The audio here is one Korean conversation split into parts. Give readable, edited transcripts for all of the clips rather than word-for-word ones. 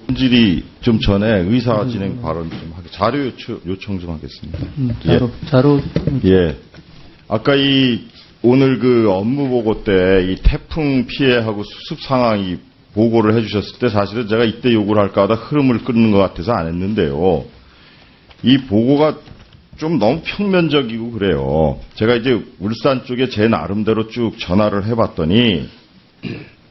본질이 좀 전에 의사 진행 발언 좀 하게 자료 요청 좀 하겠습니다. 자료. 예. 아까 오늘 그 업무 보고 때 이 태풍 피해하고 수습 상황이 보고를 해주셨을 때 사실은 제가 이때 요구를 할까 하다 흐름을 끊는 것 같아서 안 했는데요. 이 보고가 좀 너무 평면적이고 그래요. 제가 이제 울산 쪽에 제 나름대로 쭉 전화를 해봤더니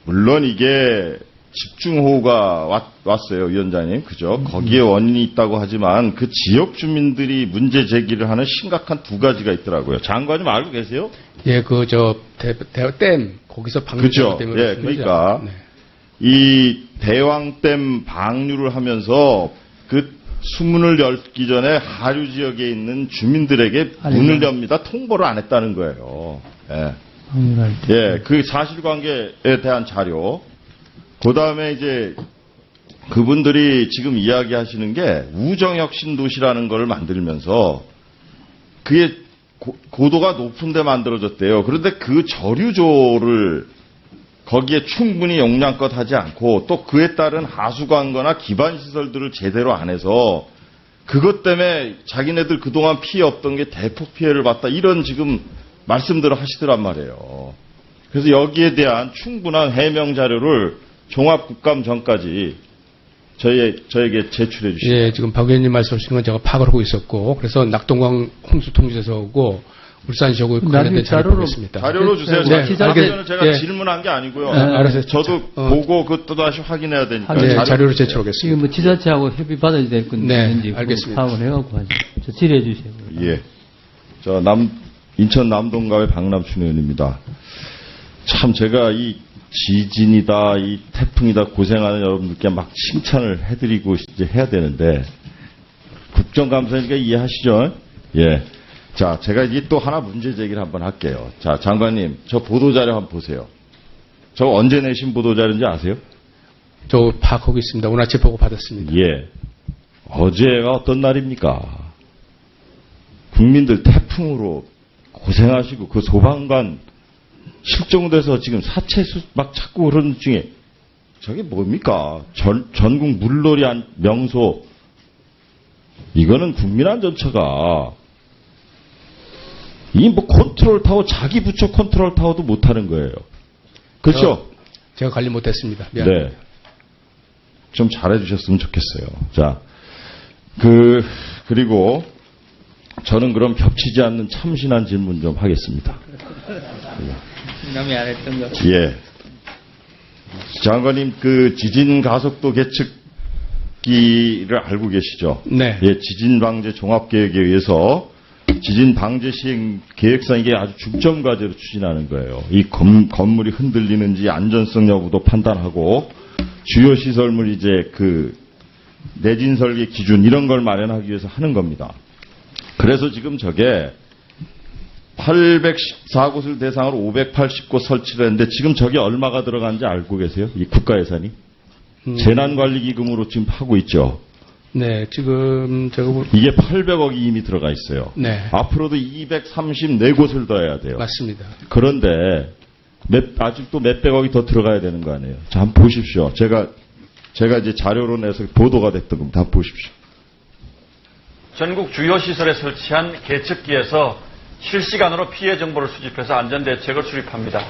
물론 이게 집중호우가 왔어요, 위원장님. 그죠? 거기에 원인이 있다고 하지만 그 지역 주민들이 문제 제기를 하는 심각한 두 가지가 있더라고요. 장관님 알고 계세요? 예, 댐, 거기서 방류 때문에. 예, 그러니까. 네. 이 대왕댐 방류를 하면서 그 수문을 열기 전에 하류 지역에 있는 주민들에게 문을 엽니다. 통보를 안 했다는 거예요. 예. 예, 그 사실관계에 대한 자료. 그 다음에 이제 그분들이 지금 이야기하시는 게 우정혁신도시라는 걸 만들면서 그게 고도가 높은데 만들어졌대요. 그런데 그 저류조를 거기에 충분히 용량껏 하지 않고 또 그에 따른 하수관거나 기반시설들을 제대로 안 해서 그것 때문에 자기네들 그동안 피해 없던 게 대폭 피해를 봤다. 이런 지금 말씀들을 하시더란 말이에요. 그래서 여기에 대한 충분한 해명 자료를 종합국감 전까지 저에게 제출해 주시죠. 예, 지금 박 의원님 말씀하신 건 제가 파악을 하고 있었고, 그래서 낙동강 홍수통제소하고 울산 지역을 관련된 자료를 보겠습니다. 자료로 주세요. 네, 알겠습니다. 제가 질문한 게 아니고요. 알았어요. 저도 보고 그것도 다시 확인해야 되니까. 네, 자료로 제출하겠습니다. 지금 지자체하고 협의 받아야 될 건데. 네, 알겠습니다. 파악을 해갖고 하죠. 질의해 주세요. 예. 인천 남동갑의 박남춘 의원입니다. 참 제가 이 지진이다, 이 태풍이다 고생하는 여러분들께 막 칭찬을 해드리고 이제 해야 되는데 국정감사니까 이해하시죠? 예. 자, 제가 이제 또 하나 문제 제기를 한번 할게요. 자, 장관님, 저 보도자료 한번 보세요. 저 언제 내신 보도자료인지 아세요? 저 파악하고 있습니다. 오늘 아침 보고 받았습니다. 예. 어제가 어떤 날입니까? 국민들 태풍으로 고생하시고 그 소방관 실종돼서 지금 사체수 막 찾고 그러는 중에 저게 뭡니까? 전국 물놀이 명소. 이거는 국민안전처가 이 컨트롤타워, 자기 부처 컨트롤타워도 못하는 거예요. 그렇죠? 제가 관리 못했습니다. 미안합니다. 네. 좀 잘해주셨으면 좋겠어요. 자, 그리고 저는 그럼 겹치지 않는 참신한 질문 좀 하겠습니다. 남이 안 했던 거. 예. 장관님, 그 지진 가속도 계측기를 알고 계시죠? 네. 예, 지진 방제 종합 계획에 의해서 지진 방제 시행 계획상 이게 아주 중점 과제로 추진하는 거예요. 이 건물이 흔들리는지 안전성 여부도 판단하고 주요 시설물 이제 내진 설계 기준 이런 걸 마련하기 위해서 하는 겁니다. 그래서 지금 저게 814곳을 대상으로 580곳 설치를 했는데 지금 저게 얼마가 들어간지 알고 계세요? 이 국가 예산이? 재난관리기금으로 지금 하고 있죠. 네, 지금 이게 800억이 이미 들어가 있어요. 네. 앞으로도 234곳을 더 해야 돼요. 맞습니다. 그런데 아직도 몇백억이 더 들어가야 되는 거 아니에요. 자, 한번 보십시오. 제가 이제 자료로 내서 보도가 됐던 겁니다. 한번 보십시오. 전국 주요 시설에 설치한 계측기에서 실시간으로 피해 정보를 수집해서 안전대책을 수립합니다.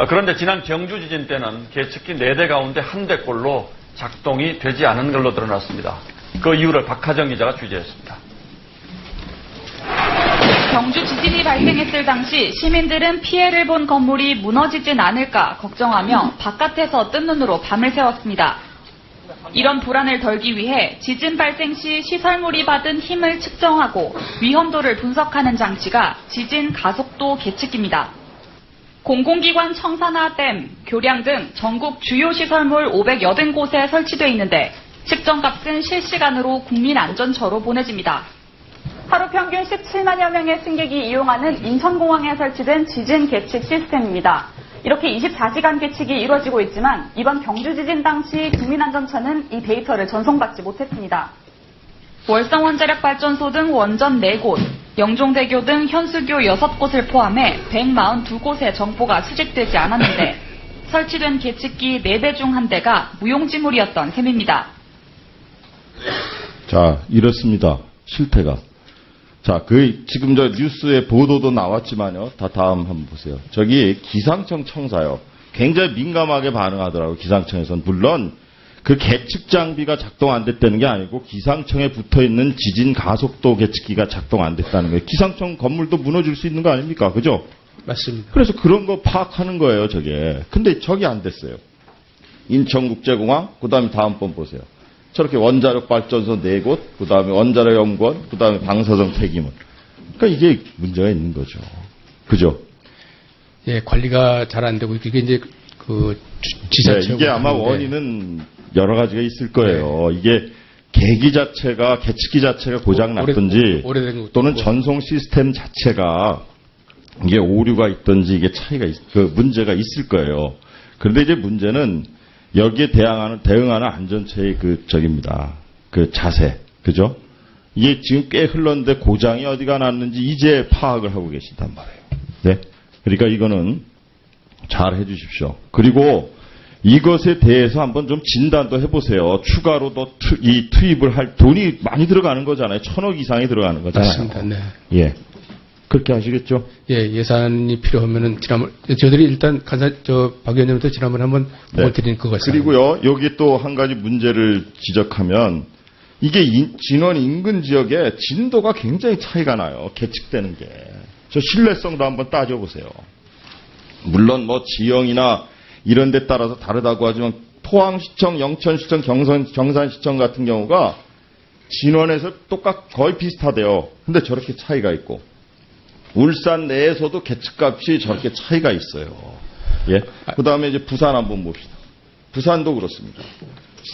그런데 지난 경주 지진 때는 계측기 4대 가운데 1대꼴로 작동이 되지 않은 걸로 드러났습니다. 그 이유를 박하정 기자가 취재했습니다. 경주 지진이 발생했을 당시 시민들은 피해를 본 건물이 무너지진 않을까 걱정하며 바깥에서 뜬 눈으로 밤을 새웠습니다. 이런 불안을 덜기 위해 지진 발생 시 시설물이 받은 힘을 측정하고 위험도를 분석하는 장치가 지진 가속도 계측기입니다. 공공기관 청사나 댐, 교량 등 전국 주요 시설물 580곳에 설치되어 있는데 측정값은 실시간으로 국민안전처로 보내집니다. 하루 평균 17만여 명의 승객이 이용하는 인천공항에 설치된 지진 계측 시스템입니다. 이렇게 24시간 계측이 이루어지고 있지만 이번 경주 지진 당시 국민안전처는 이 데이터를 전송받지 못했습니다. 월성원자력발전소 등 원전 4곳, 영종대교 등 현수교 6곳을 포함해 142곳의 정보가 수집되지 않았는데 설치된 계측기 4대 중 1대가 무용지물이었던 셈입니다. 자, 이렇습니다. 실태가. 자, 지금 저 뉴스에 보도도 나왔지만요. 다음 한번 보세요. 저기 기상청 청사요. 굉장히 민감하게 반응하더라고요. 기상청에서는. 물론 그 계측 장비가 작동 안 됐다는 게 아니고 기상청에 붙어 있는 지진 가속도 계측기가 작동 안 됐다는 거예요. 기상청 건물도 무너질 수 있는 거 아닙니까? 그죠? 맞습니다. 그래서 그런 거 파악하는 거예요, 저게. 근데 저기 안 됐어요. 인천국제공항, 그 다음에 다음 번 보세요. 저렇게 원자력 발전소 4곳, 그 다음에 원자력 연구원, 그 다음에 방사성 폐기물. 그러니까 이게 문제가 있는 거죠. 그죠? 예, 관리가 잘 안 되고 이게 이제 그 지자체 이게 아마 원인은 여러 가지가 있을 거예요. 이게 계기 자체가 계측기 자체가 고장 났든지 또는 전송 시스템 자체가 이게 오류가 있든지 이게 그 문제가 있을 거예요. 그런데 이제 문제는 여기에 대응하는 안전체의 저깁니다. 그 자세. 그죠? 이게 지금 꽤 흘렀는데 고장이 어디가 났는지 이제 파악을 하고 계신단 말이에요. 네? 그러니까 이거는 잘 해주십시오. 그리고 이것에 대해서 한번 좀 진단도 해보세요. 추가로 더 투입을 할 돈이 많이 들어가는 거잖아요. 1,000억 이상이 들어가는 거잖아요. 맞습니다. 네. 예. 그렇게 하시겠죠? 예, 예산이 필요하면은 저희들이 일단 박 의원님한테 지난번에 한번 보고드린 그것을. 그리고요, 여기 또 한 가지 문제를 지적하면 이게 진원 인근 지역에 진도가 굉장히 차이가 나요. 계측되는 게. 저 신뢰성도 한번 따져보세요. 물론 뭐 지형이나 이런 데 따라서 다르다고 하지만 포항시청, 영천시청, 경산시청 같은 경우가 진원에서 거의 비슷하대요. 근데 저렇게 차이가 있고 울산 내에서도 계측값이 저렇게 차이가 있어요. 예. 그 다음에 이제 부산 한번 봅시다. 부산도 그렇습니다.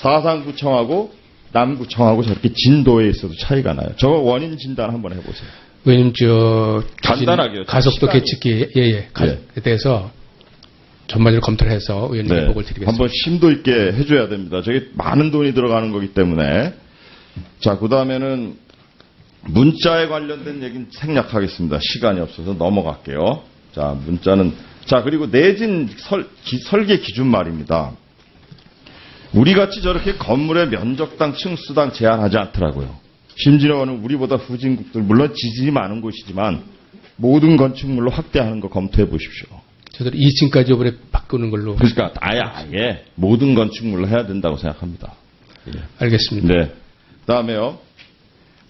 사상구청하고 남구청하고 저렇게 진도에 있어도 차이가 나요. 저거 원인 진단 한번 해보세요. 왜냐면 간단하게요. 가속도 계측기에 대해서 전반적으로 검토를 해서 의원님께 보고를 드리겠습니다. 한번 심도 있게 해줘야 됩니다. 저게 많은 돈이 들어가는 거기 때문에. 자, 그 다음에는 문자에 관련된 얘기는 생략하겠습니다. 시간이 없어서 넘어갈게요. 자, 문자는. 자, 그리고 내진 설계 기준 말입니다. 우리같이 저렇게 건물의 면적당, 층수당 제한하지 않더라고요. 심지어는 우리보다 후진국들, 물론 지진이 많은 곳이지만 모든 건축물로 확대하는 거 검토해 보십시오. 저희들 2층까지 이번에 바꾸는 걸로. 그러니까 아예 모든 건축물로 해야 된다고 생각합니다. 예. 알겠습니다. 네. 그다음에요.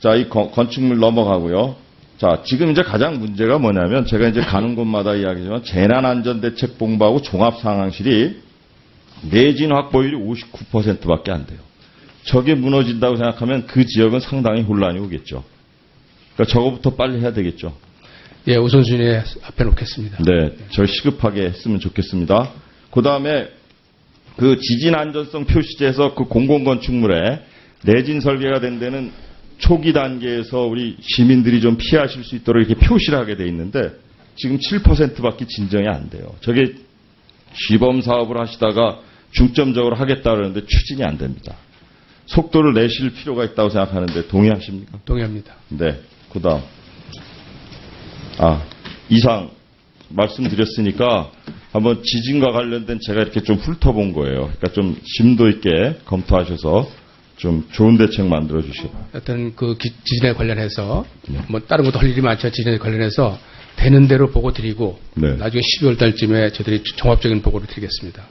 자, 이 건축물 넘어가고요. 자, 지금 이제 가장 문제가 뭐냐면 제가 이제 가는 곳마다 이야기지만 재난안전대책본부하고 종합상황실이 내진 확보율이 59%밖에 안 돼요. 저게 무너진다고 생각하면 그 지역은 상당히 혼란이 오겠죠. 그러니까 저거부터 빨리 해야 되겠죠. 예, 우선순위에 앞에 놓겠습니다. 네, 저 시급하게 했으면 좋겠습니다. 그 다음에 그 지진 안전성 표시제에서 그 공공건축물에 내진 설계가 된 데는 초기 단계에서 우리 시민들이 좀 피하실 수 있도록 이렇게 표시를 하게 돼 있는데 지금 7%밖에 진정이 안 돼요. 저게 시범 사업을 하시다가 중점적으로 하겠다 그러는데 추진이 안 됩니다. 속도를 내실 필요가 있다고 생각하는데 동의하십니까? 동의합니다. 네, 그 다음. 이상 말씀드렸으니까 한번 지진과 관련된 제가 이렇게 좀 훑어본 거예요. 그러니까 좀 심도 있게 검토하셔서 좀 좋은 대책 만들어 주시고. 어떤 그 지진에 관련해서 뭐 다른 것도 할 일이 많죠. 지진에 관련해서 되는 대로 보고 드리고 네. 나중에 12월 달쯤에 저희들이 종합적인 보고를 드리겠습니다.